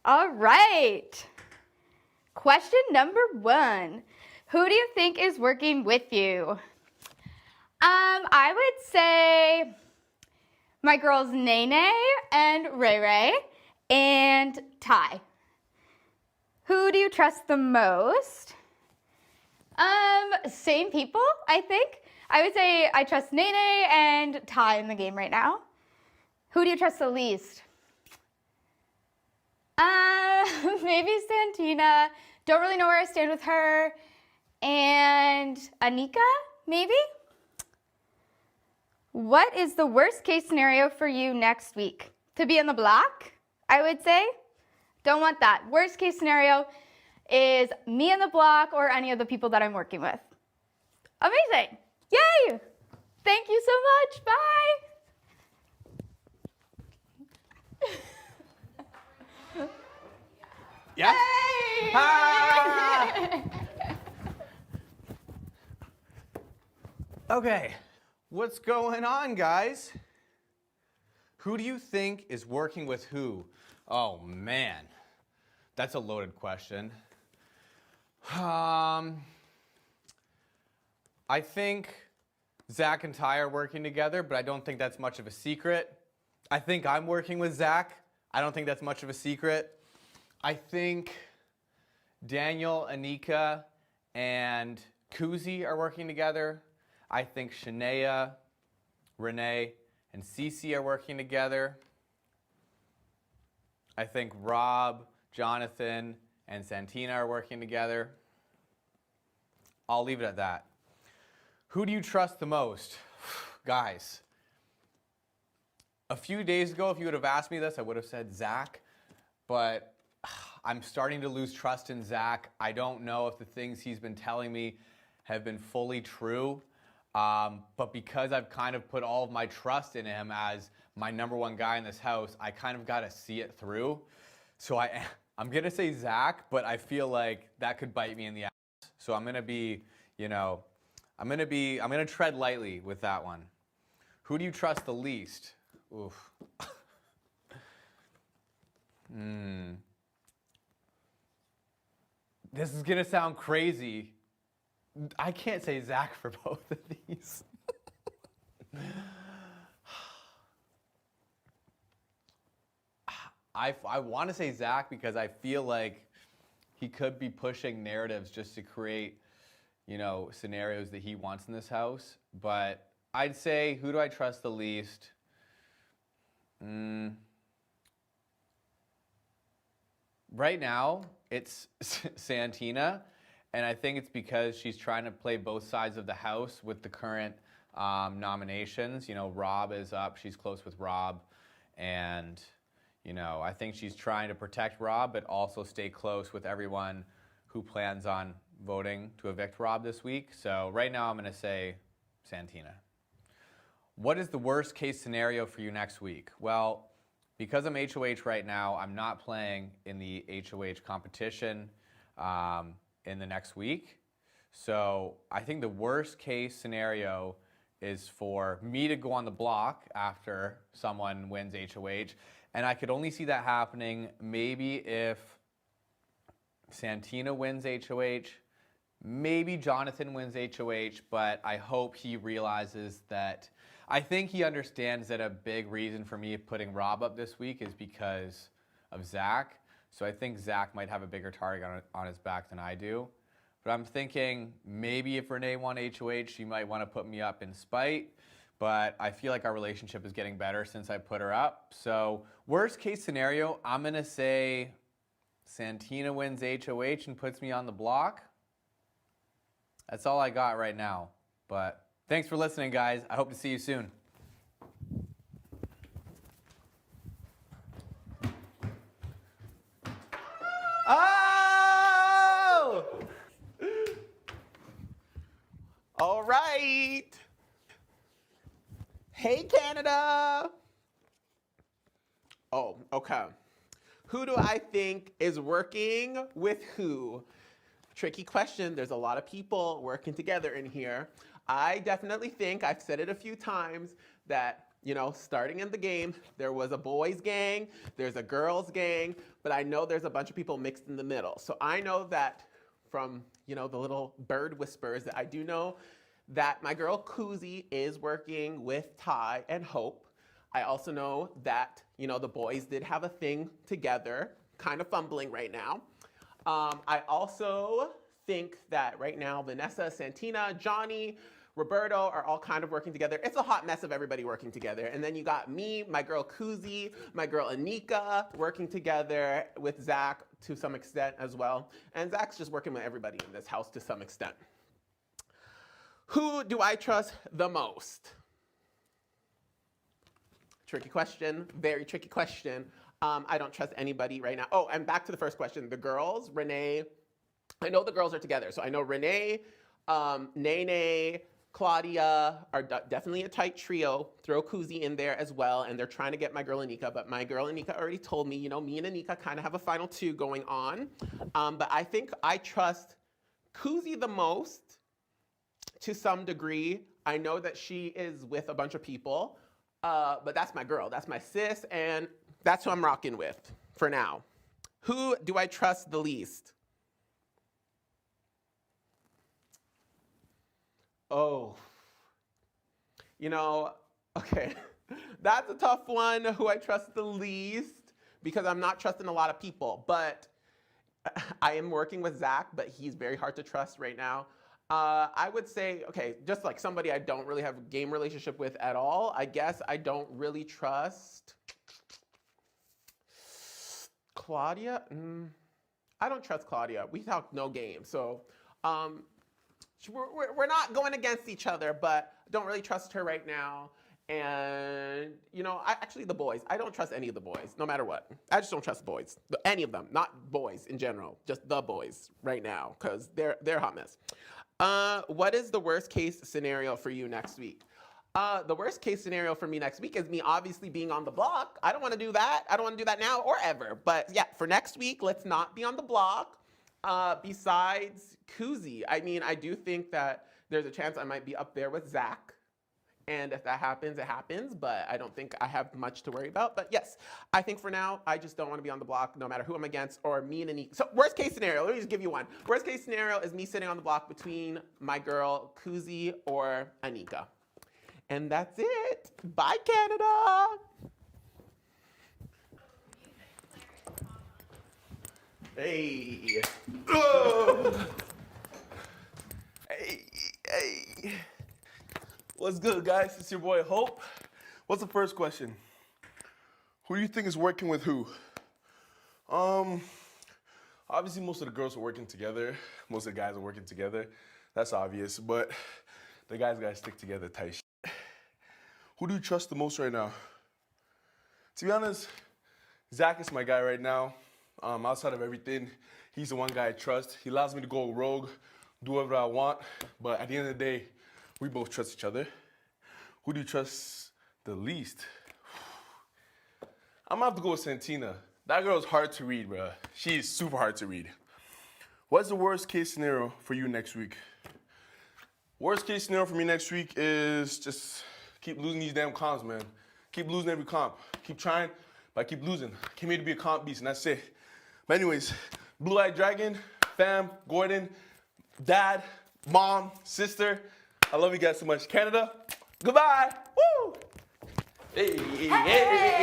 All right. Question number 1. Who do you think is working with you? I would say my girls Nene and Ray Ray and Ty. Who do you trust the most? Same people, I think. I would say I trust Nene and Ty in the game right now. Who do you trust the least? Maybe Santina. Don't really know where I stand with her. And Anika, maybe? What is the worst case scenario for you next week? To be on the block, I would say. Don't want that. Worst case scenario is me on the block or any of the people that I'm working with. Amazing. Yay! Thank you so much. Bye. Yes? Hey! Ah! Okay, what's going on, guys? Who do you think is working with who? Oh, man. That's a loaded question. I think Zach and Ty are working together, but I don't think that's much of a secret. I think I'm working with Zach. I don't think that's much of a secret. I think Daniel, Anika, and Kuzi are working together. I think Shania, Renee, and Cece are working together. I think Rob, Jonathan, and Santina are working together. I'll leave it at that. Who do you trust the most? Guys, a few days ago, if you would have asked me this, I would have said Zach, but I'm starting to lose trust in Zach. I don't know if the things he's been telling me have been fully true, but because I've kind of put all of my trust in him as my number one guy in this house, I kind of got to see it through. So I'm going to say Zach, but I feel like that could bite me in the ass. So I'm going to be, I'm going to tread lightly with that one. Who do you trust the least? Oof. This is going to sound crazy. I can't say Zach for both of these. I want to say Zach because I feel like he could be pushing narratives just to create, scenarios that he wants in this house. But I'd say, who do I trust the least? Right now, it's Santina, and I think it's because she's trying to play both sides of the house with the current nominations. Rob is up. She's close with Rob, and I think she's trying to protect Rob, but also stay close with everyone who plans on voting to evict Rob this week. So right now, I'm going to say Santina. What is the worst case scenario for you next week? Well, because I'm HOH right now, I'm not playing in the HOH competition in the next week. So I think the worst case scenario is for me to go on the block after someone wins HOH. And I could only see that happening maybe if Santina wins HOH, maybe Jonathan wins HOH, but I hope he realizes that. I think he understands that a big reason for me putting Rob up this week is because of Zach. So I think Zach might have a bigger target on his back than I do. But I'm thinking maybe if Renee won HOH, she might want to put me up in spite. But I feel like our relationship is getting better since I put her up. So worst case scenario, I'm going to say Santina wins HOH and puts me on the block. That's all I got right now. But thanks for listening, guys. I hope to see you soon. Oh! All right. Hey, Canada. Oh, okay. Who do I think is working with who? Tricky question. There's a lot of people working together in here. I definitely think, I've said it a few times, that, you know, starting in the game, there was a boys gang, there's a girls gang, but I know there's a bunch of people mixed in the middle. So I know that from, you know, the little bird whispers that I do know that my girl Kuzi is working with Ty and Hope. I also know that, you know, the boys did have a thing together, kind of fumbling right now. I also think that right now Vanessa, Santina, Johnny, Roberto are all kind of working together. It's a hot mess of everybody working together. And then you got me, my girl Kuzi, my girl Anika working together with Zach to some extent as well. And Zach's just working with everybody in this house to some extent. Who do I trust the most? Tricky question, very tricky question. I don't trust anybody right now. Oh, and back to the first question. The girls, Renee, I know the girls are together. So I know Renee, Nene, Claudia are definitely a tight trio. Throw Kuzi in there as well. And they're trying to get my girl Anika. But my girl Anika already told me, you know, me and Anika kind of have a final two going on. But I think I trust Kuzi the most to some degree. I know that she is with a bunch of people. But that's my girl. That's my sis. And that's who I'm rocking with for now. Who do I trust the least? Oh, you know, okay. That's a tough one, who I trust the least, because I'm not trusting a lot of people. But I am working with Zach, but he's very hard to trust right now. I would say, okay, just like somebody I don't really have a game relationship with at all, I guess I don't really trust Claudia. I don't trust Claudia. We talk no game. So we're not going against each other, but I don't really trust her right now. And, you know, actually the boys, I don't trust any of the boys, no matter what. I just don't trust boys, any of them, not boys in general, just the boys right now, because they're a hot mess. What is the worst case scenario for you next week? The worst case scenario for me next week is me obviously being on the block. I don't want to do that. I don't want to do that now or ever. But yeah, for next week, let's not be on the block. Besides Kuzi, I mean, I do think that there's a chance I might be up there with Zach. And if that happens, it happens. But I don't think I have much to worry about. But yes, I think for now, I just don't want to be on the block no matter who I'm against or me and Anika. So worst case scenario, let me just give you one. Worst case scenario is me sitting on the block between my girl Kuzi or Anika. And that's it. Bye, Canada. Hey. Oh. Hey. What's good, guys? It's your boy Hope. What's the first question? Who do you think is working with who? Obviously most of the girls are working together. Most of the guys are working together. That's obvious, but the guys gotta stick together tight shit. Who do you trust the most right now? To be honest, Zach is my guy right now. Outside of everything, he's the one guy I trust. He allows me to go rogue, do whatever I want, but at the end of the day, we both trust each other. Who do you trust the least? I'm gonna have to go with Santina. That girl's hard to read, bro. She's super hard to read. What's the worst case scenario for you next week? Worst case scenario for me next week is just keep losing these damn comps, man. Keep losing every comp. Keep trying, but I keep losing. Came here to be a comp beast, and that's it. But anyways, Blue Eyed Dragon, fam, Gordon, dad, mom, sister, I love you guys so much. Canada, goodbye. Woo! Hey, hey, hey.